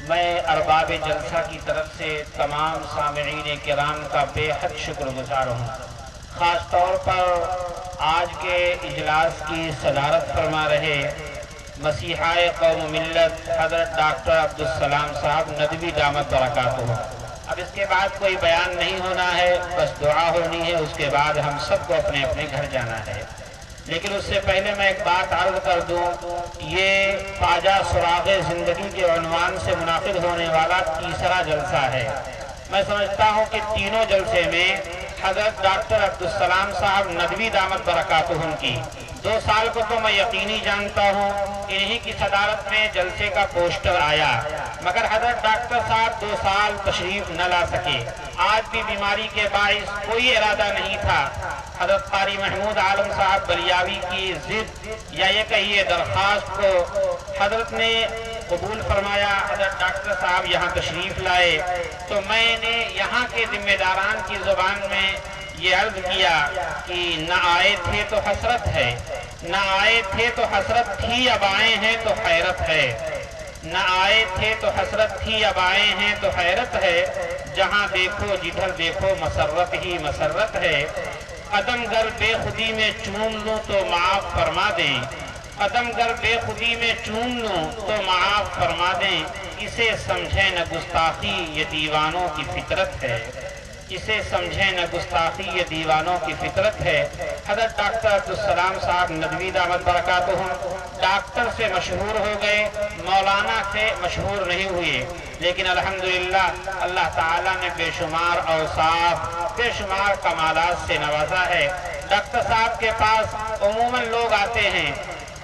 میں ارباب جلسہ کی طرف سے تمام سامعین کرام کا بے حد شکر گزار ہوں۔ خاص طور پر آج کے اجلاس کی صدارت فرما رہے مسیحائے قوم ملت حضرت ڈاکٹر عبدالسلام صاحب ندوی دامت برکاتہ۔ اب اس کے بعد کوئی بیان نہیں ہونا ہے، بس دعا ہونی ہے، اس کے بعد ہم سب کو اپنے اپنے گھر جانا ہے۔ لیکن اس سے پہلے میں ایک بات عرض کر دوں، یہ پاجا سراغ زندگی کے عنوان سے منعقد ہونے والا تیسرا جلسہ ہے۔ میں سمجھتا ہوں کہ تینوں جلسے میں حضرت ڈاکٹر عبدالسلام صاحب ندوی دامت برکاتہم کی 2 سال کو تو میں یقینی جانتا ہوں، انہی کی صدارت میں جلسے کا پوسٹر آیا، مگر حضرت ڈاکٹر صاحب 2 سال تشریف نہ لا سکے۔ آج بھی بیماری کے باعث کوئی ارادہ نہیں تھا۔ حضرت قاری محمود عالم صاحب بلیاوی کی ضد یا یہ کہیے درخواست کو حضرت نے قبول فرمایا، حضرت ڈاکٹر صاحب یہاں تشریف لائے، تو میں نے یہاں کے ذمہ داران کی زبان میں یہ عرض کیا کہ نہ آئے تھے تو حسرت ہے، نہ آئے تھے تو حسرت تھی، اب آئے ہیں تو حیرت ہے۔ نہ آئے تھے تو حسرت تھی، اب آئے ہیں تو حیرت ہے، جہاں دیکھو جدھر دیکھو مسرت ہی مسرت ہے۔ قدم گر بے خودی میں چوم لوں تو معاف فرما دیں، قدم گر بے خودی میں چوم لوں تو معاف فرما دیں، اسے سمجھے نہ گستاخی یہ دیوانوں کی فطرت ہے، اسے سمجھے نہ گستاخی یہ دیوانوں کی فطرت ہے۔ حضرت ڈاکٹر عبدالسلام صاحب ندوی دامت برکاتہم ڈاکٹر سے مشہور ہو گئے، مولانا سے مشہور نہیں ہوئے، لیکن الحمدللہ اللہ تعالیٰ نے بے شمار اوصاف، بے شمار کمالات سے نوازا ہے۔ ڈاکٹر صاحب کے پاس عموماً لوگ آتے ہیں،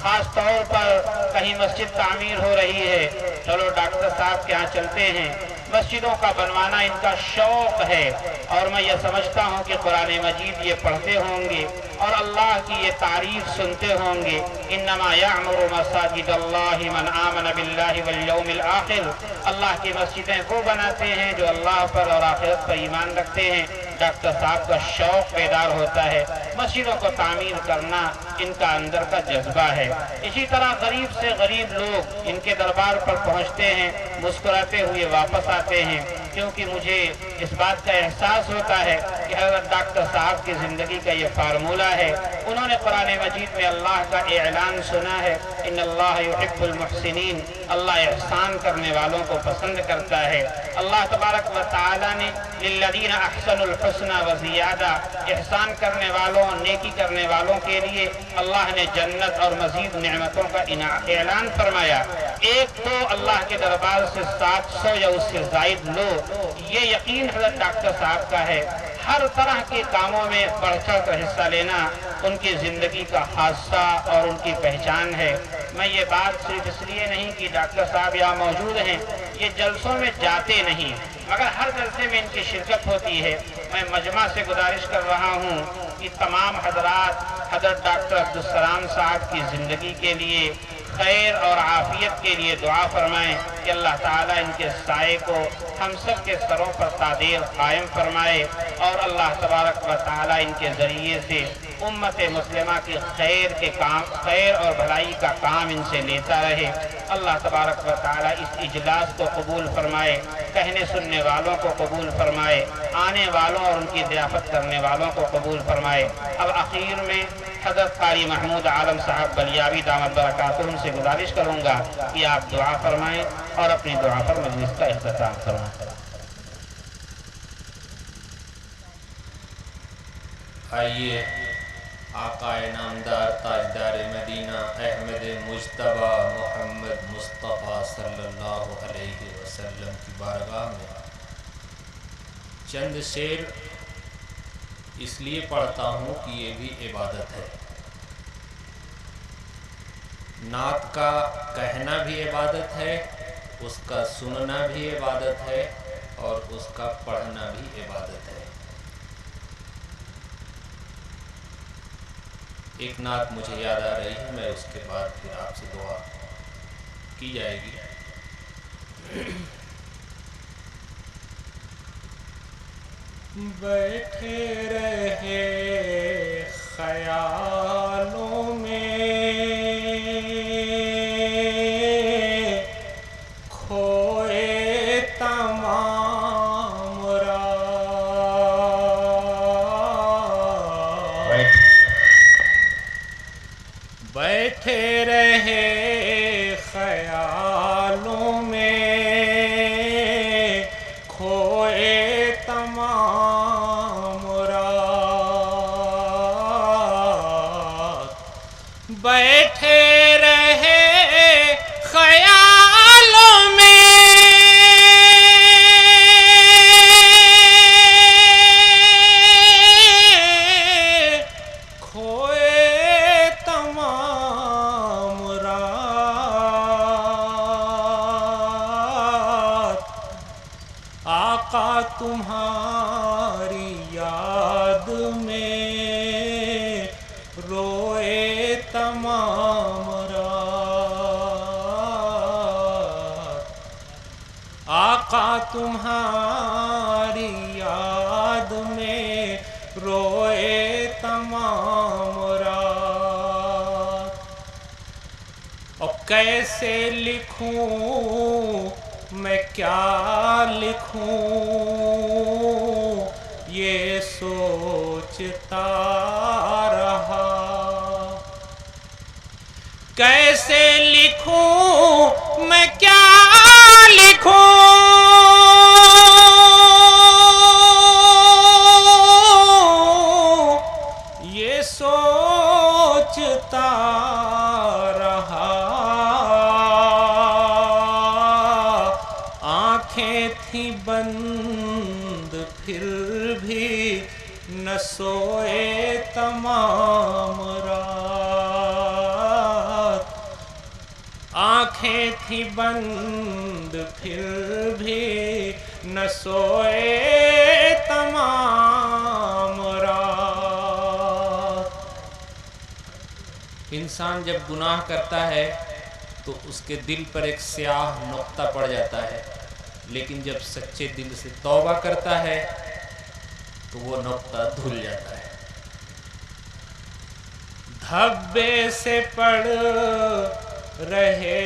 خاص طور پر کہیں مسجد تعمیر ہو رہی ہے، چلو ڈاکٹر صاحب کے ہاں چلتے ہیں۔ مسجدوں کا بنوانا ان کا شوق ہے، اور میں یہ سمجھتا ہوں کہ قرآن مجید یہ پڑھتے ہوں گے اور اللہ کی یہ تعریف سنتے ہوں گے، انما یعمر مساجد اللہ من آمن باللہ والیوم الآخر۔ اللہ کی مسجدیں وہ بناتے ہیں جو اللہ پر اور آخرت پر ایمان رکھتے ہیں۔ ڈاکٹر صاحب کا شوق بیدار ہوتا ہے، مسجدوں کو تعمیر کرنا ان کا اندر کا جذبہ ہے۔ اسی طرح غریب سے غریب لوگ ان کے دربار پر پہنچتے ہیں، مسکراتے ہوئے واپس آتے ہیں، کیونکہ مجھے اس بات کا احساس ہوتا ہے کہ حضرت ڈاکٹر صاحب کی زندگی کا یہ فارمولہ ہے۔ انہوں نے قرآن مجید میں اللہ کا اعلان سنا ہے، ان اللہ یحب المحسنین، اللہ احسان کرنے والوں کو پسند کرتا ہے۔ اللہ تبارک و تعالی نے للذین احسنوا الحسنى وزیادہ، احسان کرنے والوں، نیکی کرنے والوں کے لیے اللہ نے جنت اور مزید نعمتوں کا اعلان فرمایا۔ ایک تو اللہ کے دربار سے 700 یا اس سے زائد لو، یہ یقین حضرت ڈاکٹر صاحب کا ہے۔ ہر طرح کے کاموں میں بڑھ چڑھ کر حصہ لینا ان کی زندگی کا خاصہ اور ان کی پہچان ہے۔ میں یہ بات صرف اس لیے نہیں کہ ڈاکٹر صاحب یہاں موجود ہیں، یہ جلسوں میں جاتے نہیں، مگر ہر جلسے میں ان کی شرکت ہوتی ہے۔ میں مجمع سے گزارش کر رہا ہوں کہ تمام حضرات حضرت ڈاکٹر عبدالسلام صاحب کی زندگی کے لیے، خیر اور عافیت کے لیے دعا فرمائیں کہ اللہ تعالیٰ ان کے سائے کو ہم سب کے سروں پر قادر قائم فرمائے، اور اللہ تبارک و تعالیٰ ان کے ذریعے سے امت مسلمہ کی خیر اور بھلائی کا کام ان سے لیتا رہے۔ اللہ تبارک و تعالیٰ اس اجلاس کو قبول فرمائے، کہنے سننے والوں کو قبول فرمائے، آنے والوں اور ان کی ضیافت کرنے والوں کو قبول فرمائے۔ اب آخر میں حضرت قاری محمود عالم صاحب بلیاوی دامت برکاتہم سے گزارش کروں گا کہ آپ دعا فرمائیں اور اپنی دعا پر مجلس کا اختتام فرمائیں۔ آئیے آقا نامدار تاجدار مدینہ احمد مجتبی محمد مصطفیٰ صلی اللہ علیہ وسلم کی بارگاہ میں چند شعر اس لیے پڑھتا ہوں کہ یہ بھی عبادت ہے۔ نعت کا کہنا بھی عبادت ہے، اس کا سننا بھی عبادت ہے، اور اس کا پڑھنا بھی عبادت ہے۔ ایک نعت مجھے یاد آ رہی ہے، میں اس کے بعد پھر آپ سے دعا کی جائے گی۔ بیٹھے رہے خیالوں میں بیٹھے رہے خیالوں میں کھوئے تمام رات، بیٹھے رہے خیالوں میں کھوئے تمام رات، آقا تمہاری یاد میں روئے تمام رات، آقا تمہاری یاد میں روئے تمام رات۔ اور کیسے لکھوں میں کیا لکھوں یہ سوچتا رہا، کیسے لکھوں میں کیا لکھوں یہ سوچتا رہا، آنکھیں تھیں بند پھر بھی نہ سوئے تمام رات، آنکھیں تھیں بند پھر بھی نہ سوئے تمام رات۔ انسان جب گناہ کرتا ہے تو اس کے دل پر ایک سیاہ نقطہ پڑ جاتا ہے، لیکن جب سچے دل سے توبہ کرتا ہے تو وہ نقطہ دھل جاتا ہے۔ دھبے سے پڑ رہے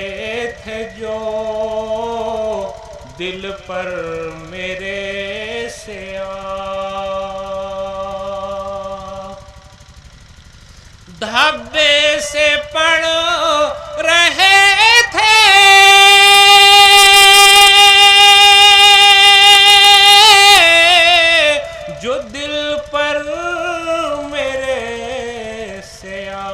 تھے جو دل پر میرے سیاہ، دھبے سے پڑ رہے تھے جو دل پر میرے سیاہ،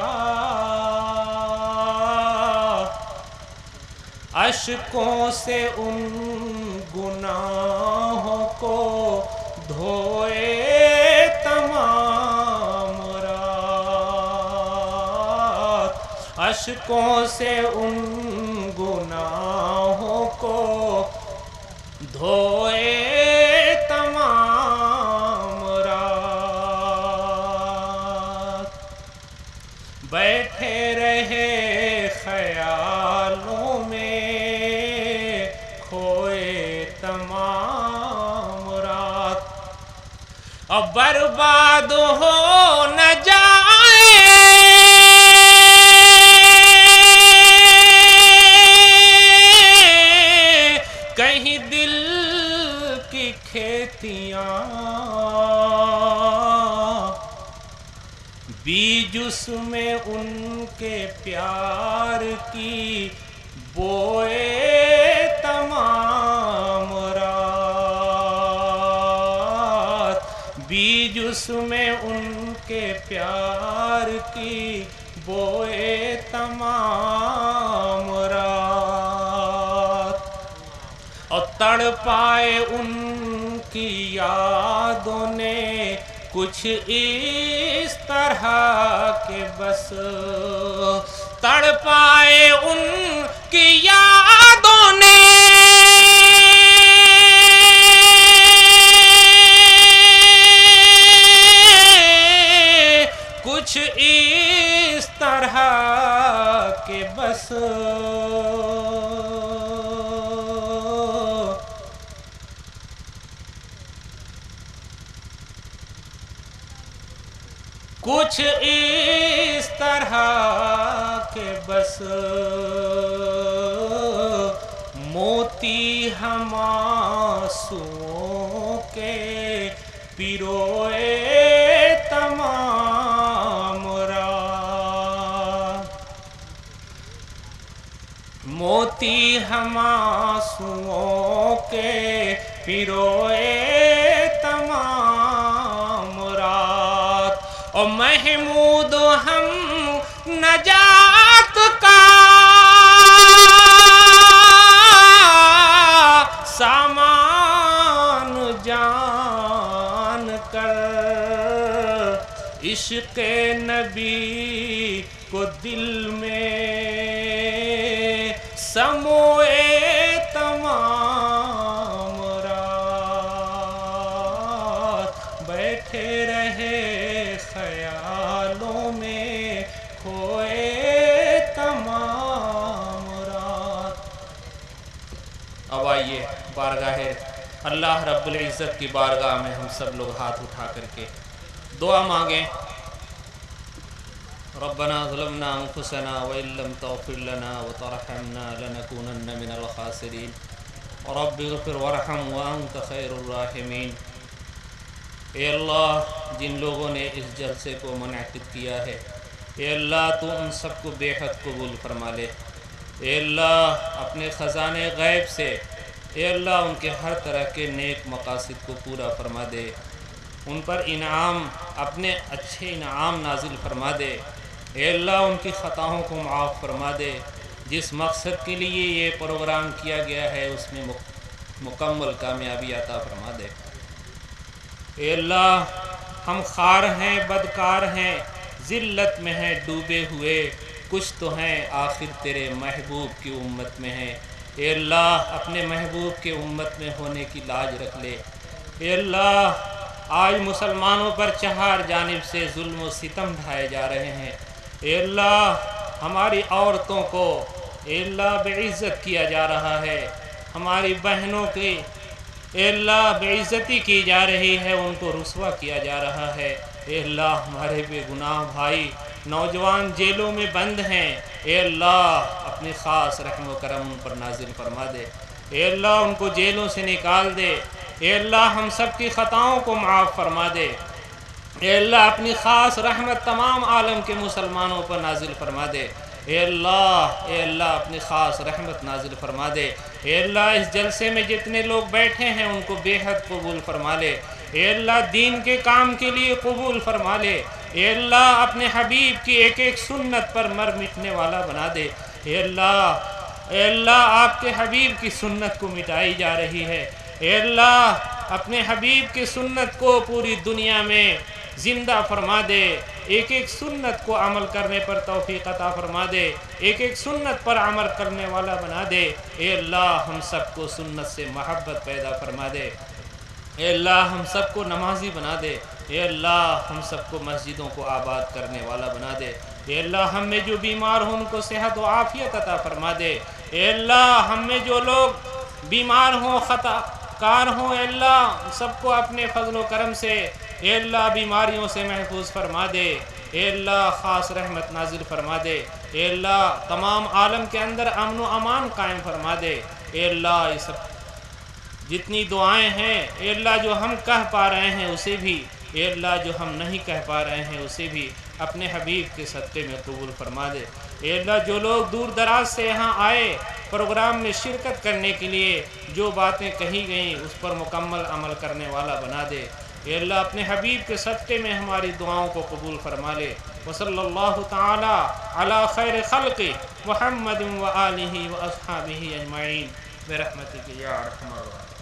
اشکوں سے ان گناہوں کو دھوئے تمام رات، اشکوں سے ان گناہوں کو دھوئے تمام رات، بیٹھے رہے خیالوں میں کھوئے تمام رات، اب برباد ہو نہ جائے کہیں دل کی کھیتیاں، بیج اس میں ان کے پیار کی بوئے تمام رات، بیج اس میں ان کے پیار کی بوئے تمام رات، اور تڑ پائے ان کی یادوں نے کچھ اس طرح کہ بس، تڑ پائے ان کی یادوں نے کچھ اس طرح کہ بس، کچھ اس طرح کہ بس موتی ہم آنسوؤں کے پیروئے تمام رات، موتی ہم آنسوؤں کے پیروئے تمام رات، اور محمود ہم نجات کا سامان جان کر، عشق نبی کو دل میں سموئے تمام رات، بیٹھے رہے خیالوں میں کھوئے تمام رات۔ اب آئیے بارگاہ اللہ رب العزت کی بارگاہ میں ہم سب لوگ ہاتھ اٹھا کر کے دعا مانگیں۔ ربنا ظلمنا انفسنا وان لم تغفر لنا وترحمنا لنكونن من الخاسرین رب اغفر وارحم وانت خیر الراحمین۔ اے اللہ، جن لوگوں نے اس جلسے کو منعقد کیا ہے، اے اللہ تو ان سب کو بے حد قبول فرما لے۔ اے اللہ اپنے خزانے غیب سے اے اللہ ان کے ہر طرح کے نیک مقاصد کو پورا فرما دے، ان پر انعام اپنے اچھے انعام نازل فرما دے۔ اے اللہ ان کی خطاؤں کو معاف فرما دے، جس مقصد کے لیے یہ پروگرام کیا گیا ہے اس میں مکمل کامیابی عطا فرما دے۔ اے اللہ ہم خوار ہیں، بدکار ہیں، ذلت میں ہیں ڈوبے ہوئے، کچھ تو ہیں آخر تیرے محبوب کی امت میں ہیں۔ اے اللہ اپنے محبوب کے امت میں ہونے کی لاج رکھ لے۔ اے اللہ آج مسلمانوں پر چہار جانب سے ظلم و ستم ڈھائے جا رہے ہیں۔ اے اللہ ہماری عورتوں کو اے اللہ بے عزت کیا جا رہا ہے، ہماری بہنوں کی اے اللہ بے عزتی کی جا رہی ہے، ان کو رسوا کیا جا رہا ہے۔ اے اللہ ہمارے بے گناہ بھائی نوجوان جیلوں میں بند ہیں، اے اللہ اپنی خاص رحم و کرم ان پر نازل فرما دے۔ اے اللہ ان کو جیلوں سے نکال دے۔ اے اللہ ہم سب کی خطاؤں کو معاف فرما دے۔ اے اللہ اپنی خاص رحمت تمام عالم کے مسلمانوں پر نازل فرما دے۔ اے اللہ اپنی خاص رحمت نازل فرما دے۔ اے اللہ اس جلسے میں جتنے لوگ بیٹھے ہیں ان کو بے حد قبول فرما لے۔ اے اللہ دین کے کام کے لیے قبول فرما لے۔ اے اللہ اپنے حبیب کی ایک ایک سنت پر مر مٹنے والا بنا دے۔ اے اللہ آپ کے حبیب کی سنت کو مٹائی جا رہی ہے۔ اے اللہ اپنے حبیب کی سنت کو پوری دنیا میں زندہ فرما دے، ایک ایک سنت کو عمل کرنے پر توفیق عطا فرما دے، ایک ایک سنت پر عمل کرنے والا بنا دے۔ اے اللہ ہم سب کو سنت سے محبت پیدا فرما دے۔ اے اللہ ہم سب کو نمازی بنا دے۔ اے اللہ ہم سب کو مسجدوں کو آباد کرنے والا بنا دے۔ اے اللہ ہم میں جو بیمار ہوں ان کو صحت و عافیت عطا فرما دے۔ اے اللہ ہم میں جو لوگ بیمار ہوں، خطا کار ہوں، اے اللہ سب کو اپنے فضل و کرم سے اے اللہ بیماریوں سے محفوظ فرما دے۔ اے اللہ خاص رحمت نازل فرما دے۔ اے اللہ تمام عالم کے اندر امن و امان قائم فرما دے۔ اے اللہ یہ سب جتنی دعائیں ہیں اے اللہ جو ہم کہہ پا رہے ہیں اسے بھی، اے اللہ جو ہم نہیں کہہ پا رہے ہیں اسے بھی اپنے حبیب کے صدقے میں قبول فرما دے۔ اے اللہ جو لوگ دور دراز سے یہاں آئے پروگرام میں شرکت کرنے کے لیے، جو باتیں کہی گئیں اس پر مکمل عمل کرنے والا بنا دے۔ اے اللہ اپنے حبیب کے صدقے میں ہماری دعاؤں کو قبول فرما لے۔ وصلی اللہ تعالی علی خیر خلق محمد و آلہ و اصحابہ اجمعین برحمتک یا ارحم الراحمین۔